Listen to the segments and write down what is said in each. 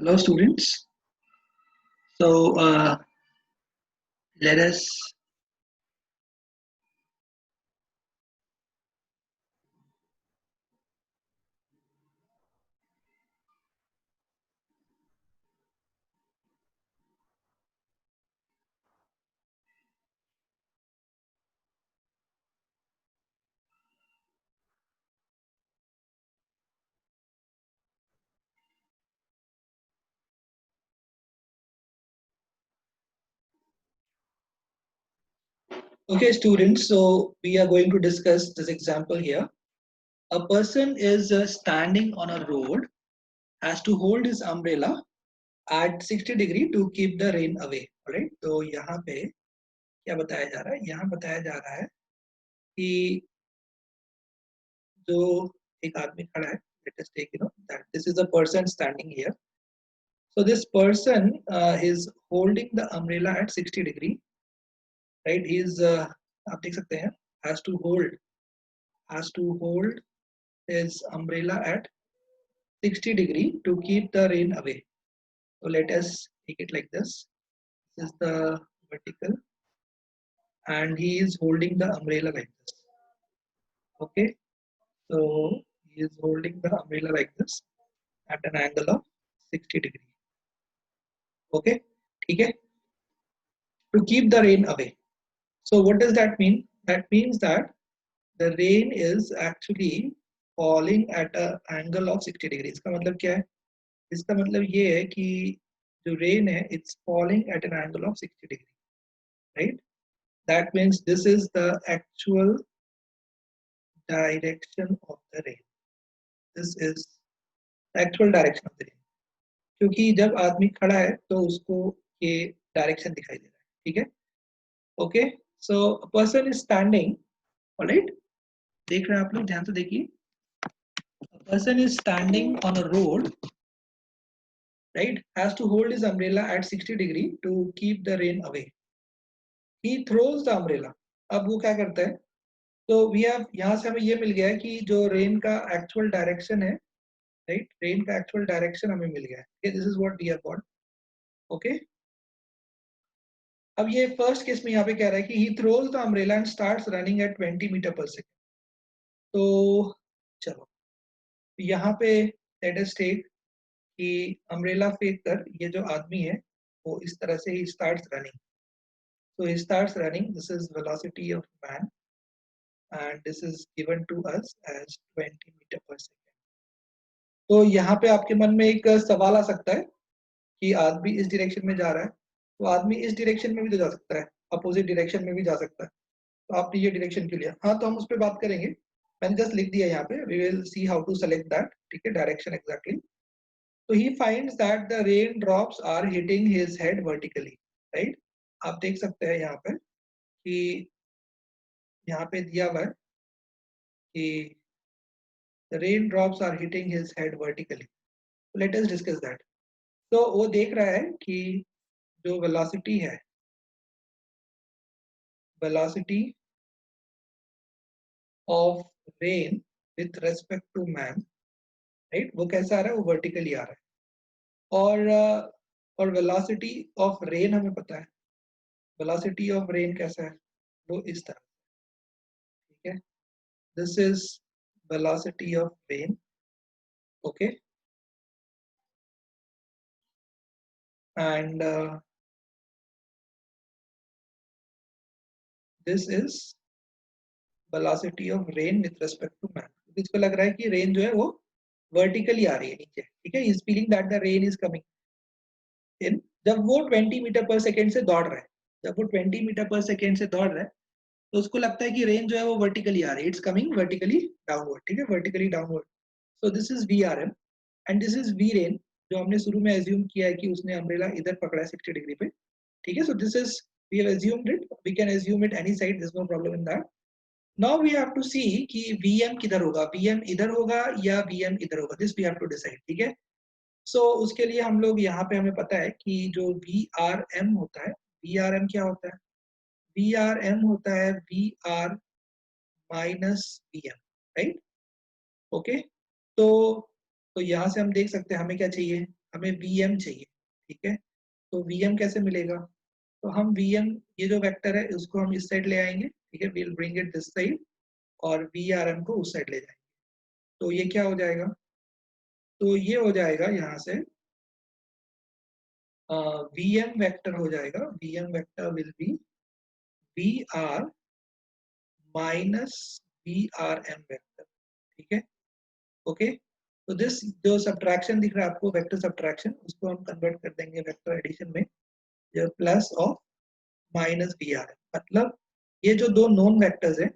Hello, students. So let us. Okay, students. So we are going to discuss this example here. A person is standing on a road, has to hold his umbrella at 60 degree to keep the rain away. Alright. तो यहाँ पे क्या बताया जा रहा है? यहाँ बताया जा रहा है कि जो एक आदमी खड़ा है. Let us take that this is a person standing here. So this person is holding the umbrella at 60 degree. Right? He is आप देख सकते हैं has to hold his umbrella at 60 degree to keep the rain away. So let us take it like this. This is the vertical and he is holding the umbrella like this. Okay. So he is holding the umbrella like this at an angle of 60 degree. Okay. Okay. To keep the rain away. So what does that mean? That means that the rain is actually falling at an angle of 60 degree. इसका मतलब क्या है? इसका मतलब ये है कि जो रेन है it's falling at an angle of 60 degree, right? That means this is the actual direction of the rain. This is the actual direction of the rain. क्योंकि जब आदमी खड़ा है तो उसको ये डायरेक्शन दिखाई दे रहा है. ठीक है. Okay. So a person is standing. Alright. देख रहे हैं आप लोग, ध्यान से देखिए. A person is standing on a road, right, has to hold his umbrella at 60 degree to keep the rain away. He throws the umbrella. अब वो क्या करता है? तो वी हैव, यहाँ से हमें ये मिल गया है कि जो रेन का एक्चुअल डायरेक्शन है, राइट, रेन का एक्चुअल डायरेक्शन हमें मिल गया है. This is what we have got. Okay. अब ये फर्स्ट केस में यहाँ पे कह रहा है कि he throws the umbrella and starts running at 20 metre per second. तो चलो यहाँ पे लेट अस टेक कि अम्ब्रेला फेंक कर ये जो आदमी है वो इस तरह से he starts running. So he starts running. This is velocity of man, and this is given to us as 20 meter per second. तो यहाँ पे आपके मन में एक सवाल आ सकता है कि आदमी इस डायरेक्शन में जा रहा है, तो आदमी इस डायरेक्शन में भी तो जा सकता है, अपोजिट डायरेक्शन में भी जा सकता है. तो आपने ये डायरेक्शन क्यों लिया? हाँ, तो हम उस पर बात करेंगे. मैंने जस्ट लिख दिया यहाँ पे. We will see how to select that. ठीक है, डायरेक्शन एग्जैक्टली. तो he finds that the rain drops are hitting his head vertically. Right. आप देख सकते हैं यहाँ पे कि यहाँ पे दिया हुआ है कि the raindrops are hitting his head vertically. So let us discuss that. तो वो देख रहा है कि जो velocity है, velocity of rain with respect to man, right? वो कैसा आ रहा है? वो vertically आ रहा है. और velocity of rain हमें पता है. velocity of rain कैसा है? वो इस तरह. ठीक है. This is velocity of rain. Okay. And this is velocity of rain with respect to man. इसको लग रहा है कि रेन जो है वो वर्टिकली आ रही है नीचे. ठीक है. Is feeling that the rain is coming in. जब वो 20 मीटर पर सेकेंड से दौड़ रहा है, जब वो 20 मीटर पर सेकेंड से दौड़ रहा है तो उसको लगता है कि रेन जो है वो वर्टिकली आ रही है. It's coming vertically downward. ठीक है, vertically downward. So this is V R M and this is V rain, जो हमने शुरू में एज्यूम किया है कि उसने अम्ब्रेला इधर पकड़ा है 60 डिग्री पे. ठीक है. So this is we have assumed it. We can assume it any side. There is no problem in that. Now we have to see कि Vm किधर होगा, Vm इधर होगा या Vm इधर होगा. This we have to decide. ठीक है. सो उसके लिए हम लोग यहाँ पे हमें पता है कि जो VRM होता है, VRM क्या होता है? VRM होता है VR minus VM. Right. Okay. तो यहाँ से हम देख सकते हैं हमें क्या चाहिए. हमें vm चाहिए, ठीक है। तो vm कैसे मिलेगा? तो हम vm, ये जो वेक्टर है उसको हम इस साइड ले आएंगे, ठीक है, we'll bring it this side, और vrm को उस साइड ले जाएंगे। तो ये क्या हो जाएगा? तो ये हो जाएगा यहाँ से vm वेक्टर हो जाएगा, vm vector will be vr minus vrm vector, ठीक है, ओके। तो दिस जो सब्ट्रैक्शन दिख रहा है आपको, वेक्टर सब्ट्रैक्शन, उसको हम कन्वर्ट कर देंगे वेक्टर एडिशन में, ये प्लस ऑफ माइनस vrm, मतलब ये जो दो नोन वेक्टर्स है,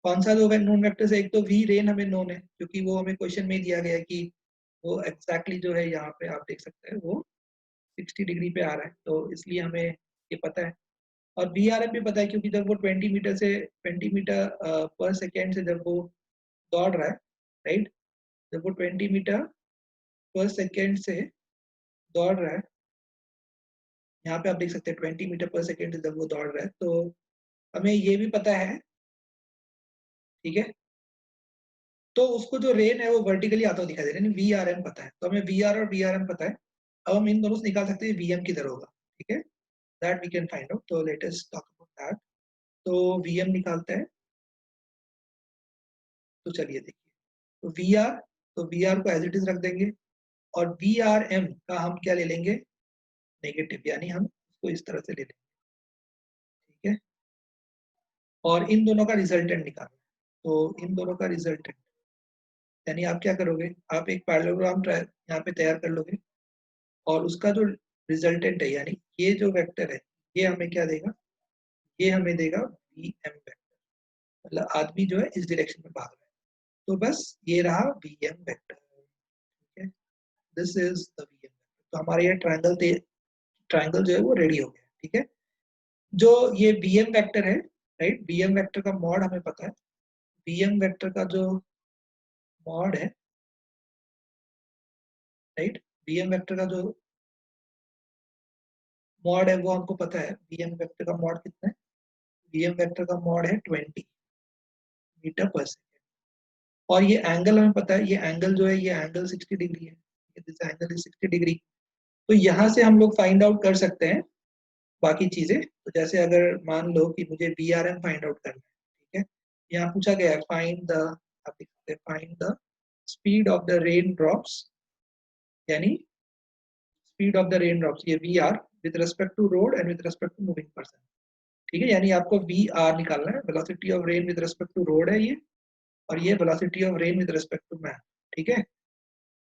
कौन सा दो नोन वेक्टर्स है? एक तो v रेन हमें नोन है, क्योंकि वो हमें क्वेश्चन में दिया गया है कि वो एग्जैक्टली जो है यहाँ पे आप देख सकते हैं वो 60 डिग्री पे आ रहा है, तो इसलिए हमें ये पता है। और vrm भी पता है, क्योंकि जब वो 20 मीटर से 20 मीटर पर सेकेंड से जब वो दौड़ रहा है, राइट, जब वो 20 मीटर पर सेकेंड से दौड़ रहा है, यहाँ पे आप देख सकते हैं 20 मीटर पर सेकेंड से जब वो दौड़ रहा है, तो हमें ये भी पता है, ठीक है, तो उसको जो रेन है वो वर्टिकली आता हुआ दिखाई दे रहा है, वी आर एम पता है, तो हमें वी आर और वी आर एम पता है। अब हम इन दोनों से निकाल सकते हैं वी एम किधर होगा, ठीक है, that we can find out. तो let us talk about that. तो वी एम निकालते हैं, तो चलिए देखिए, तो वी आर, तो वी आर को एज इट इज रख देंगे, और वी आर एम का हम क्या ले लेंगे? नेगेटिव, यानी हम उसको इस तरह से ले लेंगे, ठीक है, और इन दोनों का रिजल्टेंट निकालना है। तो इन दोनों का रिजल्टेंट, यानी आप क्या करोगे, आप एक पैरेललोग्राम यहाँ पे तैयार कर लोगे, और उसका जो रिजल्टेंट है, यानी ये जो वेक्टर है, ये हमें क्या देगा? ये हमें देगा वी एम वेक्टर, मतलब आदमी जो है इस डायरेक्शन में भाग रहा है, तो बस ये रहा वी एम वेक्टर, ठीक है, this is the V M vector. तो हमारा ये ट्राइंगल जो है वो रेडी हो गया, ठीक है। जो ये वी एम वेक्टर है, राइट, वी एम वेक्टर का मॉड हमें पता है, वी एम वेक्टर का जो मॉड है, राइट, वी एम वेक्टर का जो मॉड है वो हमको पता है। वी एम वेक्टर का मॉड कितना है? वी एम वेक्टर का मॉड है 20 मीटर पर सेकेंड, और ये एंगल हमें पता है, ये एंगल जो है ये एंगल 60 डिग्री है, दिस एंगल इज 60 डिग्री। तो यहाँ से हम लोग फाइंड आउट कर सकते हैं बाकी चीजें। तो जैसे अगर मान लो कि मुझे V R M find out करना है, ठीक है, यहाँ पूछा गया है फाइंड द, आप देख सकते हैं, find the speed of the rain drops, यानी speed of the rain drops, ये V R with respect to road and with respect to moving person, ठीक है, यानी आपको वी आर निकालना है, velocity of rain with respect to road है ये, और ये velocity of rain with respect to man, ठीक है।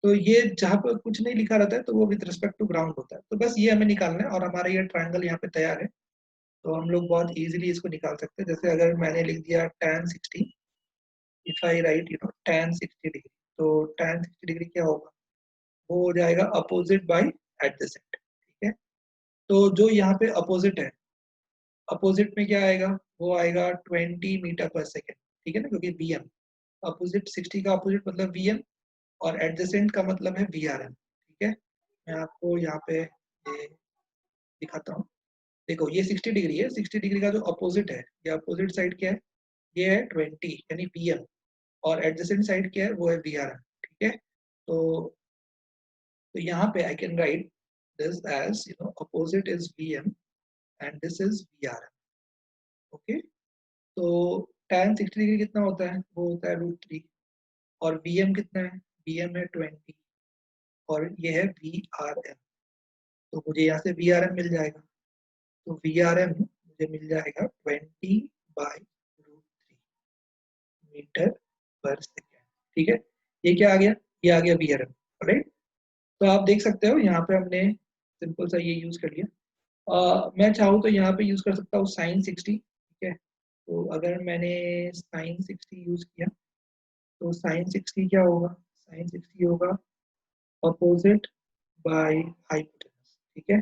तो ये जहाँ पर कुछ नहीं लिखा रहता है तो वो विद रिस्पेक्ट टू ग्राउंड होता है, तो बस ये हमें निकालना है, और हमारा ये ट्रायंगल यहाँ पे तैयार है, तो हम लोग बहुत इजीली इसको निकाल सकते हैं। जैसे अगर मैंने लिख दिया tan 60, if I right tan 60 degree, तो tan 60 डिग्री क्या होगा? वो हो जाएगा अपोजिट बाई एडजेसेंट, ठीक है। तो जो यहाँ पे अपोजिट है, अपोजिट में क्या आएगा? वो आएगा 20 मीटर पर सेकेंड, ठीक है ना, क्योंकि वी एम, अपोजिट 60 का अपोजिट मतलब वी एम, और एडजेसेंट का मतलब है वी आर एम, ठीक है। मैं आपको यहाँ पे ये दिखाता हूँ, देखो ये 60 डिग्री है, 60 डिग्री का जो अपोजिट है, ये अपोजिट साइड क्या है? ये है 20 यानी वी एम, और एडजेसेंट साइड क्या है? वो है वी आर एम, ठीक है। तो यहाँ पे I can write this as opposite is V M and this is V R M, okay. तो tan 60 डिग्री कितना होता है? वो होता है √3, और Vm कितना है? Vm है 20, और ये है VRM, तो मुझे यहाँ से VRM मिल जाएगा, तो VRM मुझे मिल जाएगा 20/√3 मीटर पर सेकेंड, ठीक है। ये क्या आ गया? ये आ गया VRM, राइट। तो आप देख सकते हो यहाँ पे हमने सिंपल सा ये यूज कर लिया। मैं चाहूँ तो यहाँ पे यूज कर सकता हूँ sin 60, ठीक है। तो अगर मैंने sin 60 यूज किया, तो sin 60 क्या होगा? sin 60 होगा अपोजिट बाय हाइपोटेनस, ठीक है।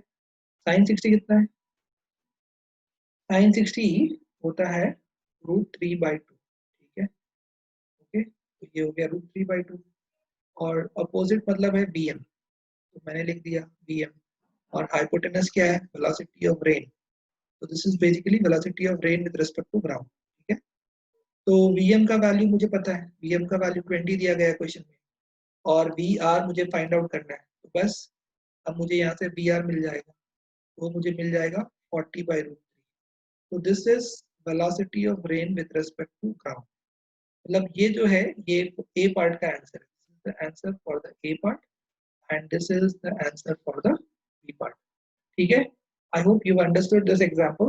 sin 60 कितना है? sin 60 होता है √3/2, ठीक है, ओके। तो ये हो गया √3/2, और अपोजिट मतलब है bm, तो मैंने लिख दिया bm, और हाइपोटेनस क्या है? वेलोसिटी ऑफ रेन, तो this is basically velocity of rain with respect to ground, ठीक है। तो vm का वैल्यू मुझे पता है, vm का वैल्यू 20 दिया गया है क्वेश्चन में, और वी आर मुझे फाइंड आउट करना है, तो बस अब मुझे यहाँ से वी आर मिल जाएगा, वो मुझे मिल जाएगा 40/√3। तो this is velocity of rain with respect to ground. मतलब ये जो है ये ए पार्ट का आंसर है, this is the answer for the A part and this is the answer for the B part. ठीक है, I hope you understood this example.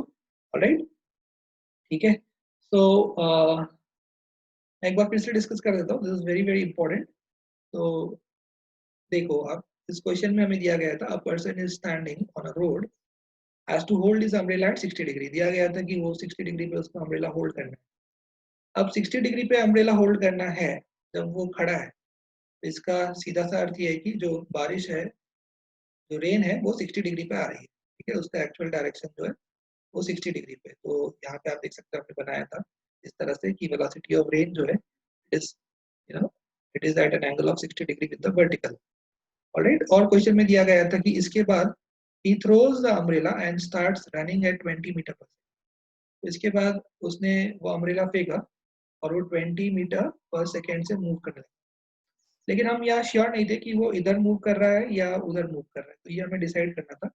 Alright, ठीक है। सो एक बार फिर से डिस्कस कर देता हूँ, this is very very important. तो देखो, अब इस क्वेश्चन में हमें दिया गया था, a person is standing on a road has to hold his umbrella at 60 degree. दिया गया था कि वो 60 डिग्री पे उसको अम्ब्रेला होल्ड करना है। अब 60 डिग्री पे अम्ब्रेला होल्ड करना है जब वो खड़ा है, तो इसका सीधा सा अर्थ ये है कि जो बारिश है, जो रेन है, वो 60 डिग्री पे आ रही है। ठीक है, उसका एक्चुअल डायरेक्शन जो है वो 60 डिग्री पे। तो यहाँ पे आप देख सकते हैं, आपने बनाया था इस तरह से कि वेलोसिटी ऑफ रेन जो है is you know it is at an angle of 60 degree with the vertical. Alright, और क्वेश्चन में दिया गया था कि इसके बाद he throws the umbrella and starts running at 20 metre per second. तो इसके बाद उसने वो अम्ब्रेला फेंका और वो 20 मीटर पर सेकेंड से मूव करने लगा। लेकिन हम यहाँ श्योर नहीं थे कि वो इधर मूव कर रहा है या उधर मूव कर रहा है, तो ये हमें डिसाइड करना था।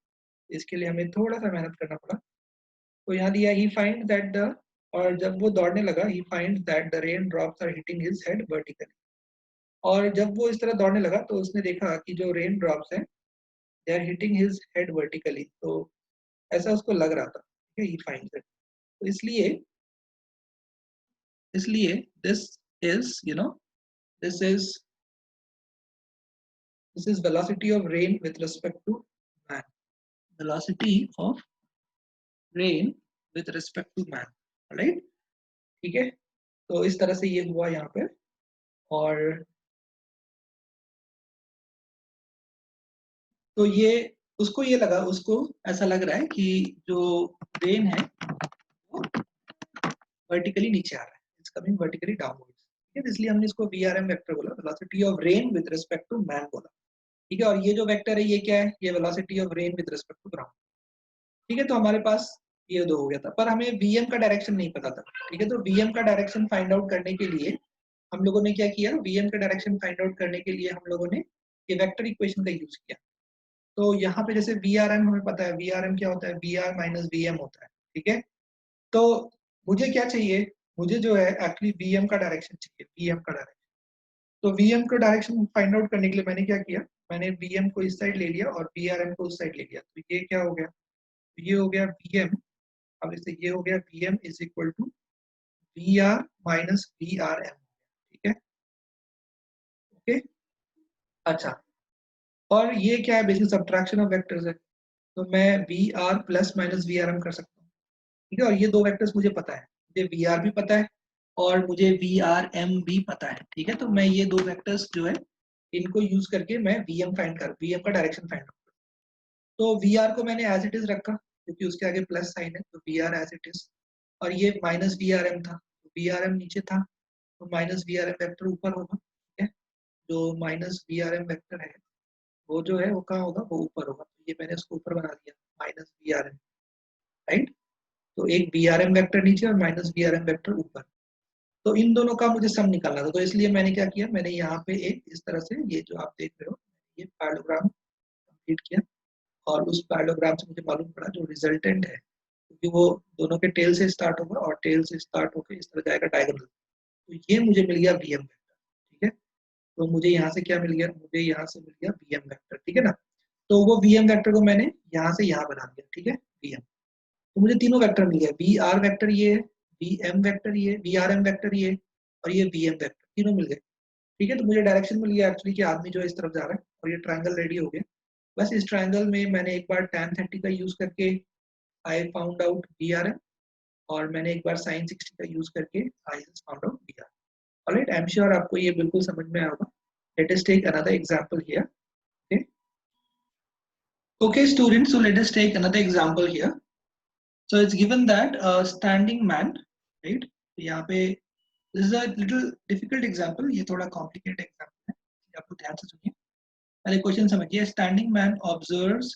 इसके लिए हमें थोड़ा सा मेहनत करना पड़ा। तो यहाँ दिया ही फाइंड दैट द, और जब वो दौड़ने लगा, he find that the rain drops are hitting his head vertically. और जब वो इस तरह दौड़ने लगा तो उसने देखा कि जो रेन ड्रॉप्स हैं they are hitting his head vertically. तो ऐसा उसको लग रहा था। ठीक है, ही फाइंड्स इट। तो इसलिए इसलिए this is this is this is velocity of rain with respect to man. Velocity of rain with respect to man. Right, ठीक है। तो इस तरह से ये हुआ यहाँ पे। और तो ये उसको ये लगा, उसको ऐसा लग रहा है कि जो रेन है वो वर्टिकली नीचे आ रहा है, इट्स कमिंग वर्टिकली डाउनवर्ड्स। ठीक है, इसलिए हमने इसको वीआरएम वेक्टर बोला, velocity of rain with respect to man बोला। ठीक है, और ये जो वेक्टर है ये क्या है, ये velocity of rain with respect to ground. ठीक है, तो हमारे पास ये दो हो गया था, पर हमें वीएम का डायरेक्शन नहीं पता था। ठीक है, तो वीएम का डायरेक्शन फाइंड आउट करने के लिए हम लोगों ने क्या किया, वीएम का डायरेक्शन फाइंड आउट करने के लिए हम लोगों ने ये वेक्टर इक्वेशन का यूज किया। तो यहाँ पे जैसे वी आर एम हमें पता है, वी आर एम क्या होता है, V R minus V M होता है। ठीक है, तो मुझे क्या चाहिए, मुझे जो है एक्चुअली वी एम का डायरेक्शन चाहिए, वी एम का डायरेक्शन। तो वी एम का डायरेक्शन फाइंड आउट करने के लिए मैंने क्या किया, मैंने वी एम को इस साइड ले लिया और वी आर एम को उस साइड ले लिया। तो ये क्या हो गया, ये हो गया वी एम। अब इससे ये हो गया V M is equal to V R minus V R M. ठीक है, ओके, अच्छा। और ये क्या है, बेसिक सब्ट्रैक्शन ऑफ वेक्टर्स है। तो मैं V R plus minus V R M कर सकता हूँ। ठीक है, और ये दो वेक्टर्स मुझे पता है, मुझे वी आर भी पता है और मुझे वी आर एम भी पता है। ठीक है, तो मैं ये दो वेक्टर्स जो है इनको यूज करके मैं वी एम का डायरेक्शन फाइंड आउट। तो वी आर को मैंने एज इट इज रखा क्योंकि उसके आगे प्लस साइन है, तो V R as it is. और ये माइनस वी आर एम था, तो वी आर एम नीचे था, तो minus V R M vector ऊपर होगा। ठीक है, जो minus V R M vector है वो जो है वो कहाँ होगा, वो ऊपर होगा। तो ये मैंने उसको ऊपर बना दिया, minus V R M. Right, तो एक वी आर एम वेक्टर नीचे और minus V R M vector ऊपर। तो इन दोनों का मुझे सम निकालना था, तो इसलिए मैंने क्या किया, मैंने यहाँ पे एक इस तरह से ये जो आप देख रहे हो ये पैरेललोग्राम कंप्लीट किया। और उस पैरेललोग्राम से मुझे मालूम पड़ा जो रिजल्टेंट है, क्योंकि वो दोनों के टेल से स्टार्ट होगा और टेल से स्टार्ट होकर इस तरह जाएगा डायगोनल। तो ये मुझे मिल गया वी एम वेक्टर। ठीक है, तो मुझे यहाँ से क्या मिल गया, मुझे यहाँ से मिल गया वी एम वेक्टर। ठीक है ना, तो वो वी एम वेक्टर को मैंने यहाँ से यहाँ बना दिया। ठीक है, वी एम, तो मुझे तीनों वेक्टर मिल गया, वी आर वेक्टर ये है, वी एम वेक्टर ये, वी आर एम वेक्टर ये, और ये वी एम वेक्टर, तीनों मिल गए। ठीक है, तो मुझे डायरेक्शन मिल गया एक्चुअली कि आदमी जो है इस तरफ जा रहा है और ये ट्रायंगल रेडी हो गया। बस इस ट्रायंगल में मैंने एक बार tan 30 का यूज करके I found out V R M, और मैंने एक बार sin 60 का यूज करके I found out V R. Alright, I am sure आपको ये बिल्कुल समझ में आया होगा। Let us take another example here. Okay, okay students, so let us take another example here. So it's given that a standing man, right? तो यहाँ पे this is a little difficult example, ये थोड़ा complicated example है, ये आपको ध्यान से सुनिए। पहले क्वेश्चन समझिए, standing man observes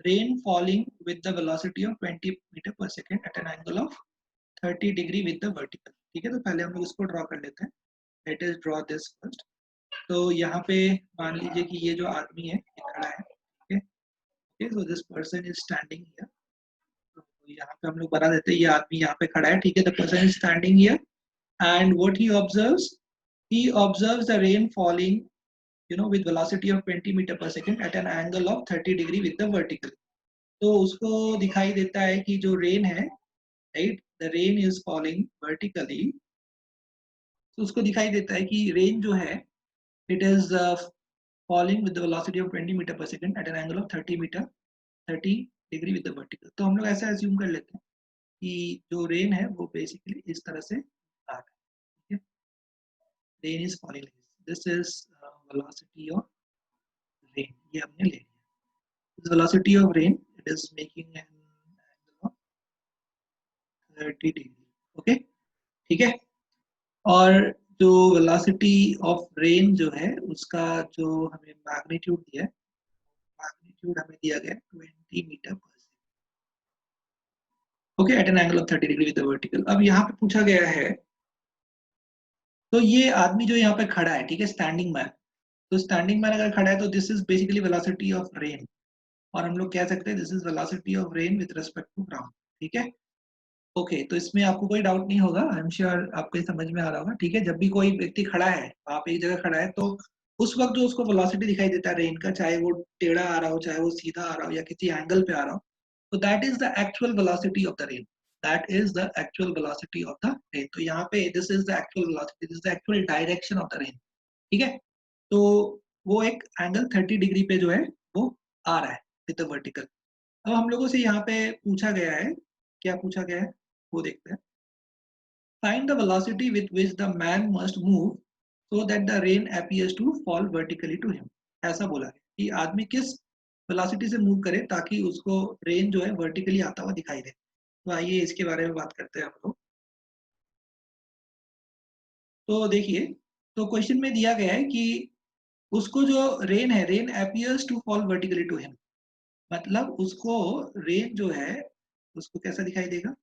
rain falling with the velocity of 20 meter per second at an angle of 30 degree with the vertical। ठीक है, तो पहले हम लोग इसको ड्रॉ कर लेते हैं। Let us draw this first। तो यहाँ पे मान लीजिए कि ये जो आदमी है ये खड़ा है, ठीक है, so this person is standing here. तो यहाँ पे हम लोग बना देते हैं ये आदमी यहाँ पे खड़ा है, ठीक है, the person is standing here and what he observes the rain falling with velocity of 20 metre per second at an angle of 30 degree with the vertical। तो उसको दिखाई देता है कि जो रेन है, right, the rain is falling vertically. तो उसको दिखाई देता है कि रेन जो है it is falling with the velocity of 20 metre per second at an angle of 30 degree with the vertical। तो हम लोग ऐसा assume कर लेते हैं कि जो रेन है वो बेसिकली इस तरह से आ रहा है, ठीक है, rain is falling, this is velocity of rain, ये हमने ले लिया। This velocity of rain, it is making an angle of 30 degree, okay, ठीक है। और जो वेलोसिटी ऑफ रेन जो है उसका जो हमें मैग्नीट्यूड दिया है, मैग्नीट्यूड हमें दिया गया 20 metre per second, okay, at an angle of 30 degree with the vertical. अब यहाँ पे पूछा गया है, तो ये आदमी जो यहाँ पे खड़ा है, ठीक है, स्टैंडिंग मैन, तो स्टैंडिंग मैन अगर खड़ा है तो this is basically velocity of rain, और हम लोग कह सकते हैं this is velocity of rain with respect to ground, ठीक है। ओके, तो इसमें आपको कोई डाउट नहीं होगा, आई एम श्योर आपको समझ में आ रहा होगा, ठीक है। जब भी कोई व्यक्ति खड़ा है, आप एक जगह खड़ा है, तो उस वक्त जो उसको वेलोसिटी दिखाई देता है रेन का, चाहे वो टेढ़ा आ रहा हो, चाहे वो सीधा आ रहा हो, या किसी एंगल पे आ रहा हो, तो that is the actual velocity of the rain, that is the actual velocity of the rain. तो यहाँ पे this is the actual velocity, this is the actual direction of the rain, ठीक है। तो वो एक एंगल 30 डिग्री पे जो है वो आ रहा है विद द वर्टिकल। अब हम लोगों से यहाँ पे पूछा गया है, क्या पूछा गया है वो देखते हैं। Find the velocity with which the man must move so that the rain appears to fall vertically to him। ऐसा बोला है कि आदमी किस वेलोसिटी से मूव करे ताकि उसको रेन जो है वर्टिकली आता हुआ दिखाई दे। तो आइए इसके बारे में बात करते हैं हम लोग। तो देखिए, तो क्वेश्चन में दिया गया है कि उसको जो रेन है, rain appears to fall vertically to him, मतलब उसको रेन जो है उसको कैसा दिखाई देगा,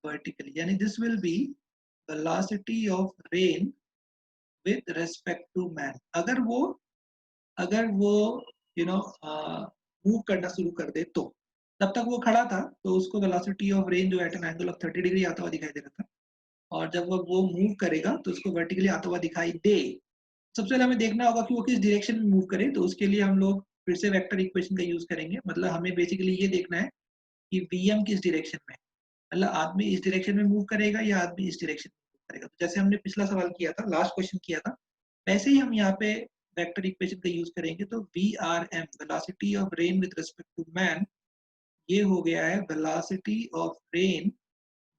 वर्टिकली, यानी this will be velocity of rain with respect to man. अगर वो मूव करना शुरू कर दे, तो तब तक वो खड़ा था तो उसको वेलोसिटी ऑफ रेन जो at an angle of 30 degree आता हुआ दिखाई दे रहा था, और जब वो मूव करेगा तो उसको वर्टिकली आता हुआ दिखाई दे। सबसे पहले हमें देखना होगा कि वो किस डायरेक्शन में मूव करे, तो उसके लिए हम लोग फिर से वेक्टर इक्वेशन का यूज करेंगे। मतलब हमें बेसिकली ये देखना है कि वीएम किस डायरेक्शन में, मतलब आदमी इस डायरेक्शन में मूव करेगा या आदमी इस डायरेक्शन में मूव करेगा। तो जैसे हमने पिछला सवाल किया था, लास्ट क्वेश्चन किया था, वैसे ही हम यहाँ पे वेक्टर इक्वेशन का यूज करेंगे। तो V R M, velocity of rain with respect to man, ये हो गया है velocity of rain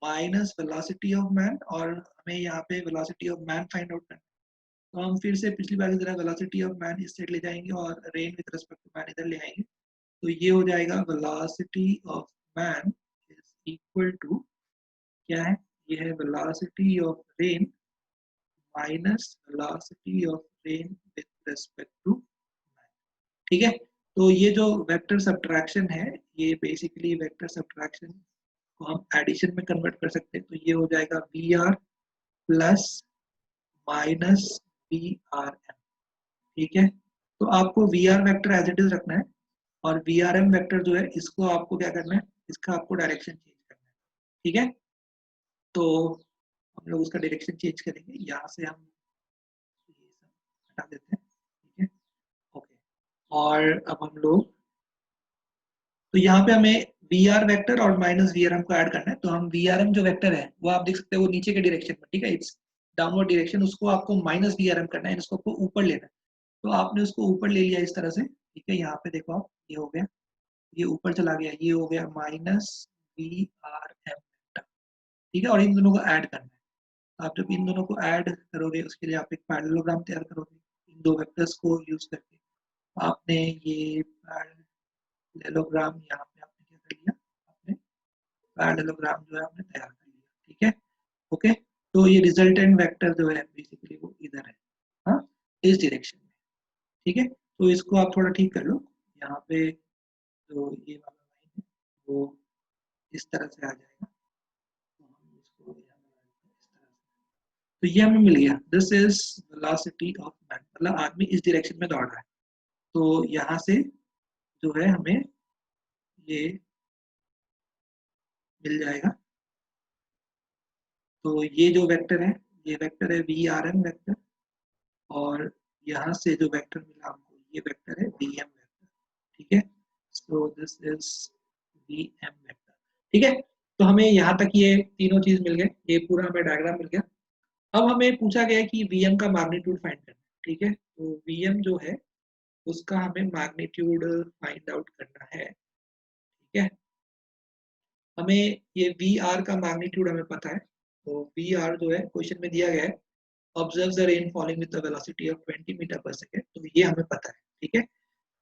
minus velocity of man, और हमें यहाँ पे velocity of man find out करना है। तो हम फिर से पिछली बार की तरह वेलोसिटी ऑफ मैन इस साइड ले जाएंगे और rain with respect to man इधर ले आएंगे। तो ये हो जाएगा velocity of man is equal to, क्या है, ये है velocity of rain minus velocity of rain with respect to man, ठीक है। तो ये जो वेक्टर सब्ट्रैक्शन है, ये बेसिकली वेक्टर सब्ट्रैक्शन को हम एडिशन में कन्वर्ट कर सकते हैं। तो ये हो जाएगा V R plus minus V R M, ठीक है। तो आपको V R vector as it is रखना है, और वी आर एम वेक्टर जो है इसको आपको क्या करना है, इसका आपको डायरेक्शन चेंज करना है, ठीक है। तो हम लोग उसका डायरेक्शन चेंज करेंगे, यहाँ से हम ये सब हटा देते हैं, ठीक है, ओके। और अब हम लोग, तो यहाँ पे हमें वी आर वेक्टर और माइनस वी आर एम को ऐड करना है। तो हम वी आर एम जो वेक्टर है वो आप देख सकते हैं वो नीचे के डायरेक्शन में, ठीक है, इट्स डाउनवर्ड डायरेक्शन, उसको आपको माइनस वी आर एम करना है, इसको आपको ऊपर लेना है। तो आपने उसको ऊपर ले लिया इस तरह से, ठीक है, यहाँ पे देखो आप, ये हो गया, ये ऊपर चला गया, ये हो गया माइनस वी आर एम, ठीक है। और इन दोनों को ऐड करना है। आप जब इन दोनों को ऐड करोगे उसके लिए आप एक पैरेललोग्राम तैयार करोगे इन दो वेक्टर्स को यूज करके। आपने ये पैरेललोग्राम यहाँ पे आपने क्या कर लिया, आपने पैरेललोग्राम जो है आपने तैयार कर लिया, ठीक है, ओके। तो ये रिजल्टेंट वेक्टर जो है बेसिकली वो इधर है, हाँ, इस डायरेक्शन में, ठीक है। तो इसको आप थोड़ा ठीक कर लो, यहाँ पे जो ये वाला लाइन है वो इस तरह से आ जाएगा, तो हम इसको यहाँ इस तरह से, तो ये हमें मिल गया, this is velocity of man, मतलब आदमी इस डायरेक्शन में दौड़ रहा है, तो यहाँ से जो है हमें ये मिल जाएगा। तो ये जो वेक्टर है, ये वेक्टर है वी आर एम वेक्टर, और यहाँ से जो वेक्टर मिला हमको ये वेक्टर है वी एम वेक्टर। ठीक है, so this is V M vector. ठीक है, तो हमें यहाँ तक ये तीनों चीज मिल गए, ये पूरा हमें डायग्राम मिल गया। अब हमें पूछा गया है कि वी एम का मैग्नीट्यूड फाइंड करना है। ठीक है, तो वी एम जो है उसका हमें मैग्नीट्यूड फाइंड आउट करना है। ठीक है, हमें ये वी आर का मैग्नीट्यूड हमें पता है, तो वी आर जो है क्वेश्चन में दिया गया है, observe the rain falling with the velocity of 20 metre per second, तो ये हमें पता है। ठीक है,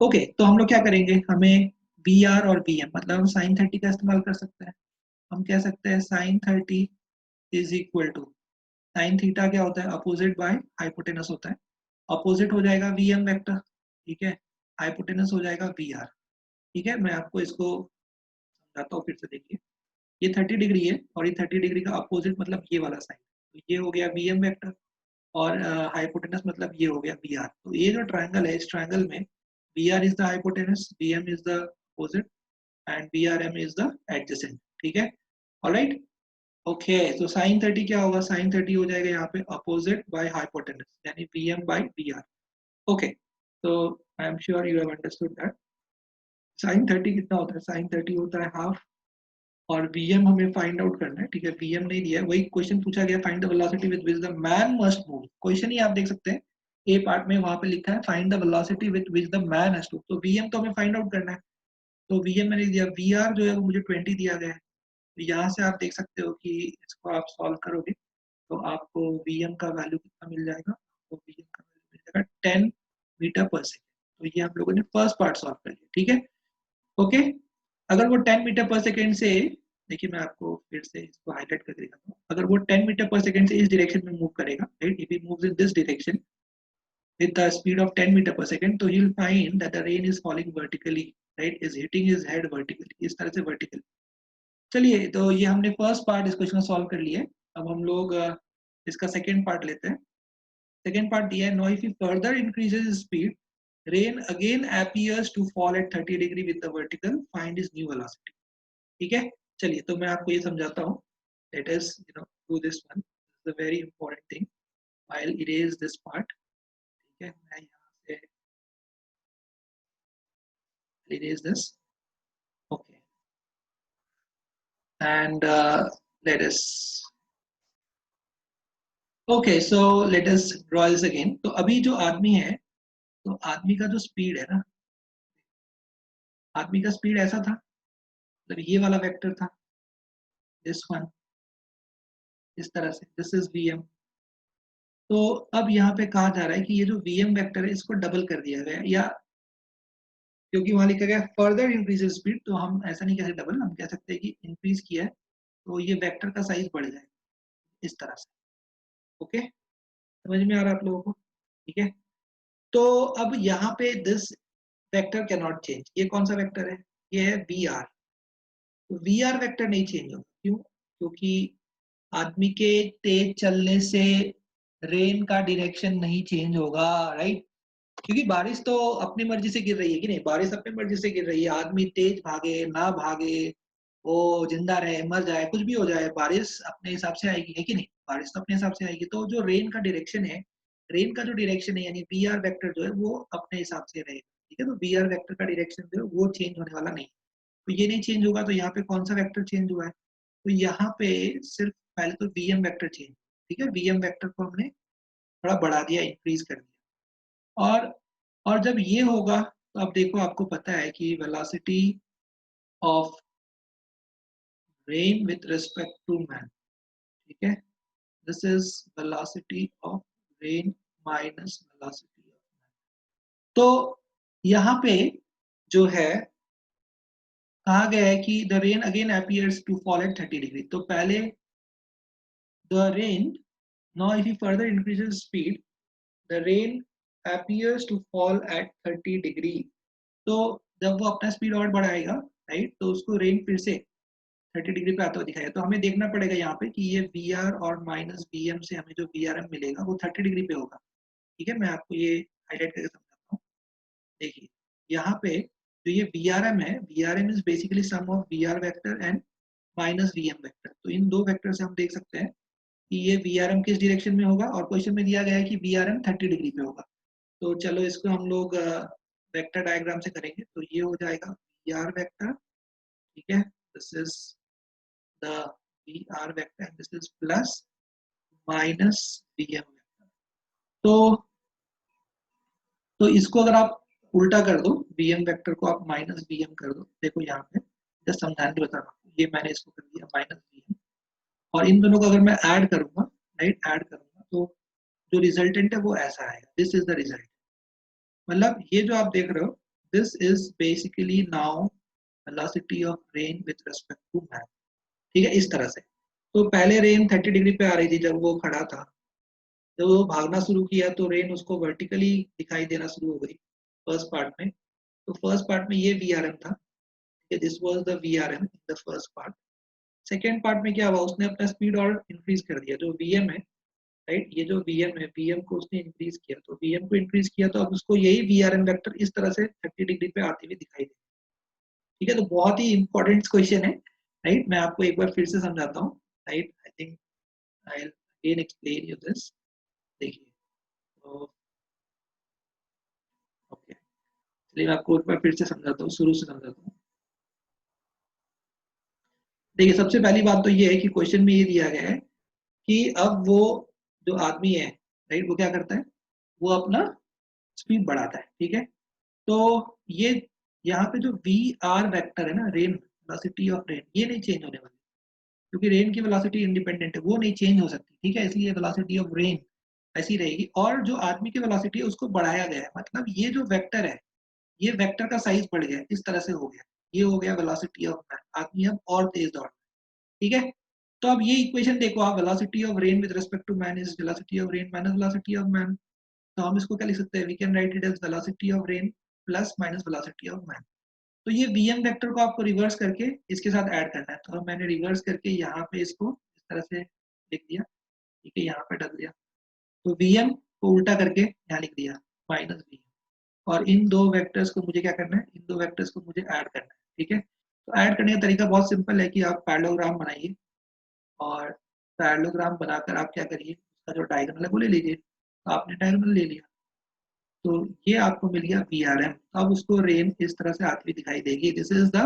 ओके, तो हम लोग क्या करेंगे, हमें वी आर और वी एम मतलब हम साइन 30 का इस्तेमाल कर सकते हैं। हम कह सकते हैं sine 30 is equal to, sine theta क्या होता है, अपोजिट बाय हाइपोटेनस होता है, अपोजिट हो जाएगा वी एम वेक्टर। ठीक है, हाइपोटेनस हो जाएगा वी आर। ठीक है, मैं आपको इसको समझाता हूँ फिर से, देखिए ये 30 डिग्री है और ये 30 डिग्री का अपोजिट मतलब ये वाला साइन, तो ये हो गया वी एम वेक्टर, और हाइपोटेनस मतलब ये हो गया वी आर। तो ये जो ट्रायंगल है, इस ट्रायंगल में V R is the hypotenuse, V M is the opposite, and V R M is the adjacent. ठीक है, ऑलराइट, ओके, तो साइन 30 क्या होगा, साइन 30 हो जाएगा यहाँ पे अपोजिट बाय हाइपोटेनस, यानी V M by V R. Okay, तो I am sure you have understood that. Sine 30 कितना होता है, साइन 30 होता है हाफ, और Vm हमें फाइंड आउट करना है। ठीक है, Vm नहीं दिया है, वही क्वेश्चन पूछा गया, find the velocity with which the man must move. Question ही आप देख सकते हैं ए पार्ट में, वहां पे लिखा है find the velocity with which the man has to, तो Vm तो हमें फाइंड आउट करना है। तो Vm मैंने दिया, Vr जो है वो मुझे 20 दिया गया है, तो यहाँ से आप देख सकते हो कि इसको आप सॉल्व करोगे तो आपको Vm का वैल्यू कितना मिल जाएगा, तो Vm का वैल्यू मिल जाएगा 10 मीटर पर सेकेंड। तो ये हम लोगों ने फर्स्ट पार्ट सॉल्व कर लिया। ठीक है, ओके, अगर वो 10 मीटर पर सेकेंड से, देखिए मैं आपको फिर से इसको हाईलाइट कर देता हूँ, अगर वो 10 मीटर पर सेकेंड से इस डायरेक्शन में मूव करेगा, right, if he moves in this direction with the speed of 10 meter per second, तो you'll find that the rain is falling vertically, right, is hitting his head vertically, इस तरह से vertical। चलिए, तो ये हमने फर्स्ट पार्ट इस question को सॉल्व कर लिया है। अब हम लोग इसका सेकेंड पार्ट लेते हैं। सेकेंड पार्ट दिया है, no if he further increases speed, rain again appears to fall at 30 degree with the vertical, find his new velocity. ठीक है, चलिए तो मैं आपको ये समझाता हूँ, let us do this one, is a very important thing, I will erase this part. ठीक है, मैं यहाँ से erase this, okay, and let us, okay, so let us draw this again. तो अभी जो आदमी है, तो आदमी का जो स्पीड है ना, आदमी का स्पीड ऐसा था, मतलब ये वाला वेक्टर था, दिस वन, इस तरह से, दिस इज वी एम। तो अब यहाँ पे कहा जा रहा है कि ये जो वी एम वेक्टर है इसको डबल कर दिया गया, या क्योंकि वहां लिखा गया फर्दर इंक्रीज स्पीड, तो हम ऐसा नहीं कह सकते डबल, हम कह सकते हैं कि इंक्रीज किया है, तो ये वेक्टर का साइज बढ़ जाए इस तरह से। ओके, समझ में आ रहा है आप लोगों को? ठीक है, तो अब यहाँ पे this vector can not change, ये कौन सा वेक्टर है, ये है वी आर। तो वी आर वेक्टर नहीं चेंज होगा, क्यों, क्योंकि आदमी के तेज चलने से रेन का डायरेक्शन नहीं चेंज होगा, राइट, क्योंकि बारिश तो अपनी मर्जी से गिर रही है कि नहीं, बारिश अपनी मर्जी से गिर रही है, आदमी तेज भागे ना भागे, वो जिंदा रहे मर जाए कुछ भी हो जाए, बारिश अपने हिसाब से आएगी, है कि नहीं, बारिश तो अपने हिसाब से आएगी। तो जो रेन का डायरेक्शन है, रेन का जो डायरेक्शन है यानी वी आर वेक्टर जो है वो अपने हिसाब से रहेगा। ठीक है, तो वी आर वेक्टर का डायरेक्शन जो है वो चेंज होने वाला नहीं, तो ये नहीं चेंज होगा। तो यहाँ पे कौन सा वेक्टर चेंज हुआ है, तो यहाँ पे सिर्फ पहले तो वी एम वेक्टर चेंज। ठीक है, वी एम वेक्टर को हमने थोड़ा बढ़ा दिया, इंक्रीज कर दिया, और जब ये होगा तो अब देखो आपको पता है कि velocity of rain with respect to man, ठीक है, this is velocity of rain minus velocity of man. तो यहाँ पे जो है कहा गया है कि the rain again appears to fall at 30 degree, तो पहले the rain, now if he further increases speed, the rain appears to fall at 30 degree. तो जब वो अपना स्पीड और बढ़ाएगा, राइट, तो उसको रेन फिर से 30 डिग्री पे आता हुआ दिखाएगा। तो हमें देखना पड़ेगा यहाँ पे कि ये वी आर और माइनस वी एम से हमें जो वी आर एम मिलेगा वो 30 डिग्री पे होगा, ठीक है, मैं आपको ये हाईलाइट करके समझाता हूँ। देखिए यहाँ पे जो ये VRM है, VRM is basically sum of VR vector and minus VM vector. तो इन दो वेक्टर से हम देख सकते हैं कि ये VRM किस डायरेक्शन में होगा, और क्वेश्चन में दिया गया है कि VRM 30 डिग्री पे होगा। तो चलो इसको हम लोग वेक्टर डायग्राम से करेंगे। तो ये हो जाएगा VR वेक्टर, ठीक है, this is the VR vector and this is plus minus VM vector. तो इसको अगर आप उल्टा कर दो, VM वेक्टर को आप माइनस VM कर दो। देखो यहाँ पे जस्ट समझाने के बता रहा हूँ, ये मैंने इसको कर दिया माइनस VM, और इन दोनों को अगर मैं ऐड करूंगा, राइट, ऐड करूंगा, तो जो रिजल्टेंट है वो ऐसा आएगा, दिस इज द रिजल्ट। मतलब ये जो आप देख रहे हो, this is basically now velocity of rain with respect to man. ठीक है, इस तरह से। तो पहले रेन 30 डिग्री पे आ रही थी जब वो खड़ा था, जब वो भागना शुरू किया तो रेन उसको वर्टिकली दिखाई देना शुरू हो गई फर्स्ट पार्ट में। तो फर्स्ट पार्ट में ये VRM था, this was the VRM in the first part. Second part में क्या हुआ, उसने अपना स्पीड और इंक्रीज कर दिया, जो VM है, राइट, ये जो VM है, VM को उसने इंक्रीज किया। तो VM को इंक्रीज किया तो अब उसको यही VRM वेक्टर इस तरह से 30 डिग्री पे आते हुए दिखाई दे। ठीक है, तो बहुत ही इंपॉर्टेंट क्वेश्चन है, राइट। मैं आपको एक बार फिर से समझाता हूँ, right. I think I will again explain you this. देखिए, तो ओके, चलिए मैं आपको एक बार फिर से समझाता हूँ, शुरू से समझाता हूँ। देखिए, सबसे पहली बात तो ये है कि क्वेश्चन में ये दिया गया है कि अब वो जो आदमी है, राइट, वो क्या करता है, वो अपना स्पीड बढ़ाता है। ठीक है, तो ये यहाँ पे जो VR वेक्टर है ना, रेन वेलोसिटी ऑफ रेन, ये नहीं चेंज होने वाली, क्योंकि रेन की वेलोसिटी इंडिपेंडेंट है, वो नहीं चेंज हो सकती। ठीक है, इसलिए वेलोसिटी ऑफ रेन ऐसी रहेगी, और जो आदमी की वेलोसिटी है उसको बढ़ाया गया है। मतलब ये जो वेक्टर है, ये वेक्टर का साइज बढ़ गया, इस तरह से हो गया, ये हो गया वेलोसिटी ऑफ मैन। आदमी अब और तेज दौड़। ठीक है, तो अब ये इक्वेशन देखो आप, velocity of rain with respect to man is velocity of rain minus velocity of man. तो हम इसको क्या लिख सकते हैं, we can write it as velocity of rain plus minus velocity of man. तो ये VM वेक्टर को आपको रिवर्स करके इसके साथ ऐड करना है। तो मैंने रिवर्स करके यहाँ पे इसको इस तरह से लिख दिया, ठीक है, यहाँ पे डाल दिया। तो VM को उल्टा करके यहाँ लिख दिया माइनस VM, और इन दो वेक्टर्स को मुझे क्या करना है, इन दो वेक्टर्स को मुझे ऐड करना है। ठीक है, तो ऐड करने का तरीका बहुत सिंपल है कि आप पैरेललोग्राम बनाइए, और पैरेललोग्राम बनाकर आप क्या करिए, उसका जो डायगोनल है वो ले लीजिए। तो आपने डायगोनल ले लिया, तो ये आपको मिल गया VRM। अब उसको रेन इस तरह से आती हुई दिखाई देगी, this is the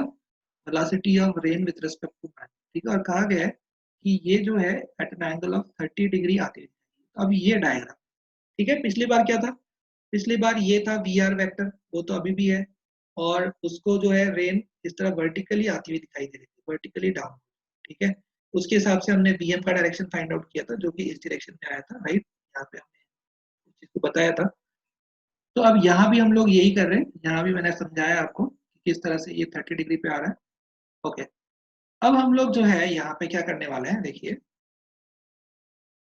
velocity of rain with respect to man. ठीक है, और कहा गया है कि ये जो है at an angle of 30 degree आती हुई। तो अब ये डायग्राम, ठीक है, पिछली बार क्या था, पिछली बार ये था VR वेक्टर, वो तो अभी भी है, और उसको जो है रेन इस तरह वर्टिकली आती हुई दिखाई दे रही थी, वर्टिकली डाउन। ठीक है, उसके हिसाब से हमने VM का डायरेक्शन फाइंड आउट किया था, जो कि इस डायरेक्शन में आया था, राइट। यहाँ पे हमने उस चीज को बताया था। तो अब यहाँ भी हम लोग यही कर रहे हैं, यहाँ भी मैंने समझाया आपको कि किस तरह से ये 30 डिग्री पे आ रहा है। ओके, अब हम लोग जो है यहाँ पे क्या करने वाले हैं, देखिए,